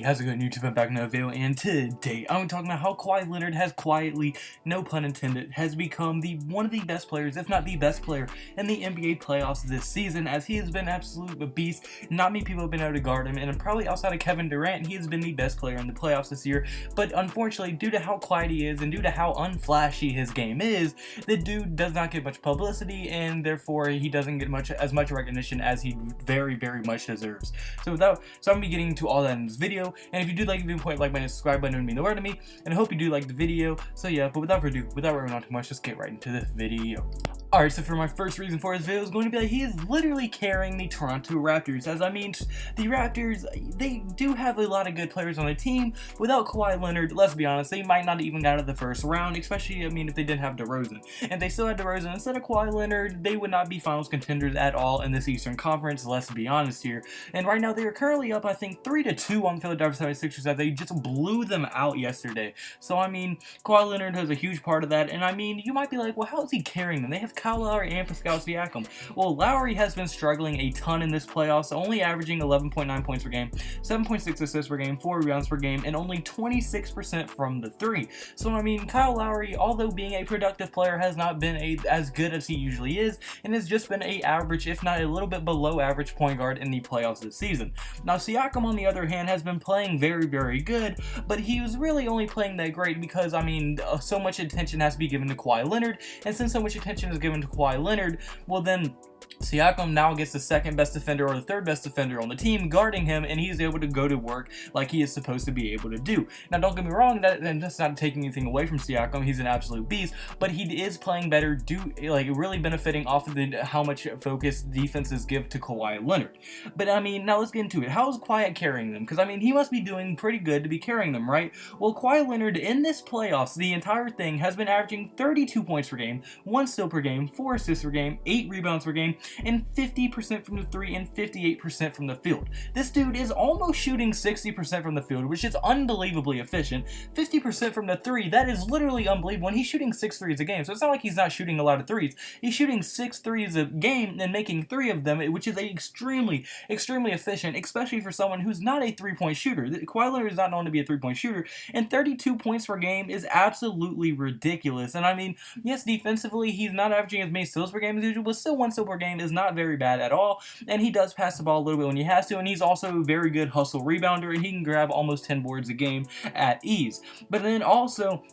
How's it going, YouTube? I'm back in a video, and today I'm talking about how Kawhi Leonard has quietly, no pun intended, has become one of the best players, if not the best player, in the NBA playoffs this season, as he has been absolute a beast. Not many people have been able to guard him, and probably outside of Kevin Durant, he has been the best player in the playoffs this year. But unfortunately, due to how quiet he is, and due to how unflashy his game is, the dude does not get much publicity, and therefore he doesn't get as much recognition as he very, very much deserves. So I'm gonna be getting to all that in this video, and if you do like the video, point like button, subscribe button would mean the world to me, and I hope you do like the video. So yeah, but without further ado, without worrying on too much, let's get right into this video. Alright, so for my first reason for this video is going to be that he is literally carrying the Toronto Raptors, as I mean, the Raptors, they do have a lot of good players on the team. Without Kawhi Leonard, let's be honest, they might not even got out of the first round, especially, I mean, if they didn't have DeRozan. And they still had DeRozan instead of Kawhi Leonard, they would not be finals contenders at all in this Eastern Conference, let's be honest here. And right now, they are currently up, I think, 3-2 on the Philadelphia 76ers, as they just blew them out yesterday. So, I mean, Kawhi Leonard has a huge part of that, and I mean, you might be like, well, how is he carrying them? They have Kyle Lowry and Pascal Siakam. Well, Lowry has been struggling a ton in this playoffs, only averaging 11.9 points per game, 7.6 assists per game, 4 rebounds per game, and only 26% from the three. So, I mean, Kyle Lowry, although being a productive player, has not been as good as he usually is, and has just been a average, if not a little bit below average point guard in the playoffs this season. Now, Siakam, on the other hand, has been playing very, very good, but he was really only playing that great because, I mean, so much attention has to be given to Kawhi Leonard, and since so much attention is given to Kawhi Leonard, well then Siakam now gets the second best defender or the third best defender on the team guarding him, and he's able to go to work like he is supposed to be able to do. Now, don't get me wrong, that's not taking anything away from Siakam. He's an absolute beast, but he is playing better, really benefiting off of how much focus defenses give to Kawhi Leonard. But I mean, now let's get into it. How is Kawhi carrying them? Because I mean, he must be doing pretty good to be carrying them, right? Well, Kawhi Leonard in this playoffs, the entire thing, has been averaging 32 points per game, 1 steal per game, 4 assists per game, 8 rebounds per game, and 50% from the three and 58% from the field. This dude is almost shooting 60% from the field, which is unbelievably efficient. 50% from the three, that is literally unbelievable. And he's shooting 6 threes a game, so it's not like he's not shooting a lot of threes. He's shooting 6 threes a game and making 3 of them, which is extremely, extremely efficient, especially for someone who's not a 3-point shooter. Kawhi Leonard is not known to be a 3-point shooter, and 32 points per game is absolutely ridiculous. And I mean, yes, defensively, he's not averaging as many steals per game as usual, but still 1 steal per game is not very bad at all, and he does pass the ball a little bit when he has to, and he's also a very good hustle rebounder, and he can grab almost 10 boards a game at ease. But then also,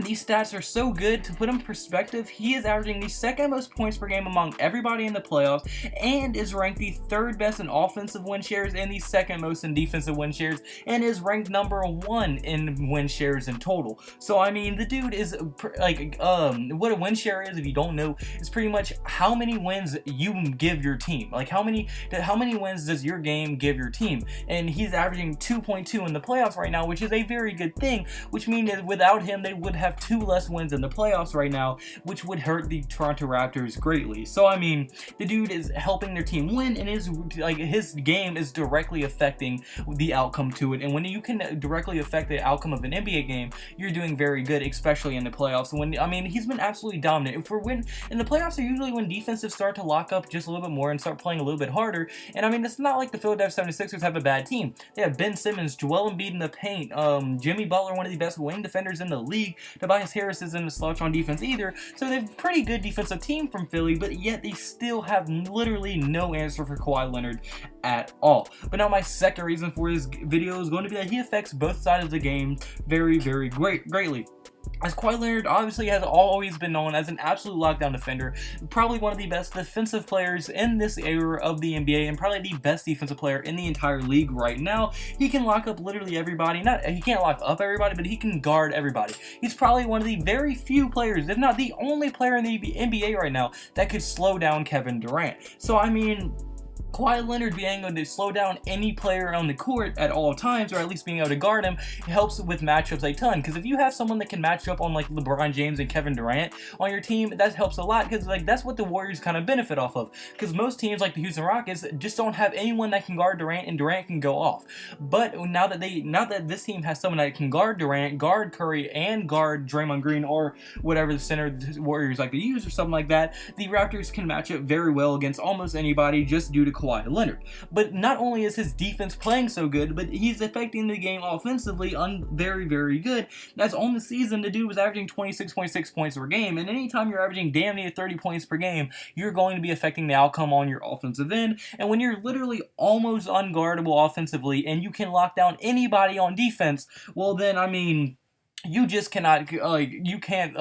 these stats are so good. To put in perspective, he is averaging the second most points per game among everybody in the playoffs, and is ranked the 3rd best in offensive win shares and the 2nd most in defensive win shares, and is ranked number 1 in win shares in total. So I mean, the dude is what a win share is, if you don't know, is pretty much how many wins you give your team. Like how many wins does your game give your team? And he's averaging 2.2 in the playoffs right now, which is a very good thing, which means that without him, they would have 2 less wins in the playoffs right now, which would hurt the Toronto Raptors greatly. So I mean, the dude is helping their team win, and his game is directly affecting the outcome to it. And when you can directly affect the outcome of an NBA game, you're doing very good, especially in the playoffs. I mean, he's been absolutely dominant. In the playoffs are usually when defenses start to lock up just a little bit more and start playing a little bit harder. And I mean, it's not like the Philadelphia 76ers have a bad team. They have Ben Simmons, Joel Embiid in the paint, Jimmy Butler, one of the best wing defenders in the league. Tobias Harris isn't a slouch on defense either, so they have a pretty good defensive team from Philly, but yet they still have literally no answer for Kawhi Leonard at all. But now my second reason for this video is going to be that he affects both sides of the game very, very greatly. As Kawhi Leonard obviously has always been known as an absolute lockdown defender, probably one of the best defensive players in this era of the NBA, and probably the best defensive player in the entire league right now. He can lock up literally everybody. He can't lock up everybody, but he can guard everybody. He's probably one of the very few players, if not the only player in the NBA right now, that could slow down Kevin Durant. So I mean, Kawhi Leonard being able to slow down any player on the court at all times, or at least being able to guard him, helps with matchups a ton. Because if you have someone that can match up on like LeBron James and Kevin Durant on your team, that helps a lot, because like that's what the Warriors kind of benefit off of. Because most teams like the Houston Rockets just don't have anyone that can guard Durant, and Durant can go off. But now that this team has someone that can guard Durant, guard Curry, and guard Draymond Green, or whatever the center the Warriors like to use or something like that, the Raptors can match up very well against almost anybody just due to Kawhi Kawhi Leonard. But not only is his defense playing so good, but he's affecting the game offensively very, very good. That's on the season, the dude was averaging 26.6 points per game, and anytime you're averaging damn near 30 points per game, you're going to be affecting the outcome on your offensive end. And when you're literally almost unguardable offensively and you can lock down anybody on defense, well then, I mean, you just cannot, you can't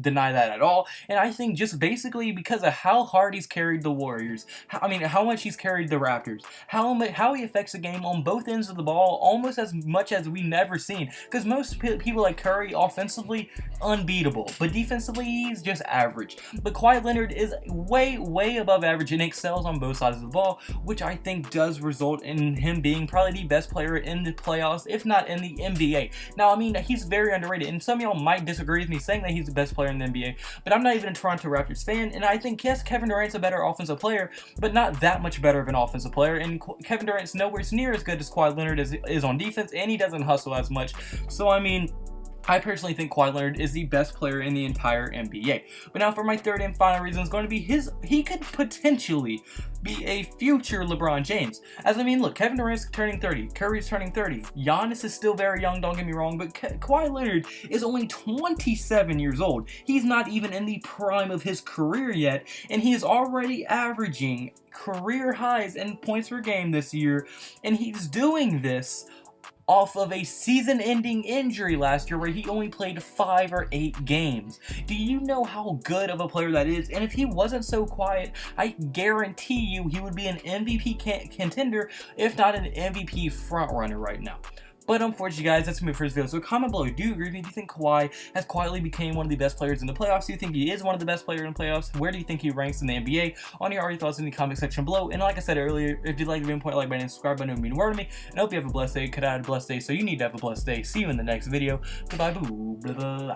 deny that at all. And I think just basically because of how hard he's carried the Warriors, how much he's carried the Raptors, how he affects the game on both ends of the ball almost as much as we never seen. Because most people like Curry offensively unbeatable, but defensively he's just average. But Kawhi Leonard is way, way above average and excels on both sides of the ball, which I think does result in him being probably the best player in the playoffs, if not in the NBA. Now, I mean, he's very underrated, and some of y'all might disagree with me saying that he's the best player in the NBA, but I'm not even a Toronto Raptors fan, and I think, yes, Kevin Durant's a better offensive player, but not that much better of an offensive player, and Kevin Durant's nowhere near as good as Kawhi Leonard is on defense, and he doesn't hustle as much. So, I mean, I personally think Kawhi Leonard is the best player in the entire NBA. But now for my third and final reason is going to be he could potentially be a future LeBron James. As I mean, look, Kevin Durant's turning 30, Curry's turning 30, Giannis is still very young, don't get me wrong, but Kawhi Leonard is only 27 years old. He's not even in the prime of his career yet, and he is already averaging career highs in points per game this year, and he's doing this off of a season-ending injury last year where he only played 5 or 8 games. Do you know how good of a player that is? And if he wasn't so quiet, I guarantee you he would be an MVP contender, if not an MVP frontrunner right now. But unfortunately, guys, that's my first video. So comment below. Do you agree with me? Do you think Kawhi has quietly become one of the best players in the playoffs? Do you think he is one of the best players in the playoffs? Where do you think he ranks in the NBA? On your thoughts in the comment section below. And like I said earlier, if you'd like to be important, like button and subscribe button, it would mean the world to me. And I hope you have a blessed day. Could I have a blessed day? So you need to have a blessed day. See you in the next video. Goodbye. Boo. Blah, blah, blah.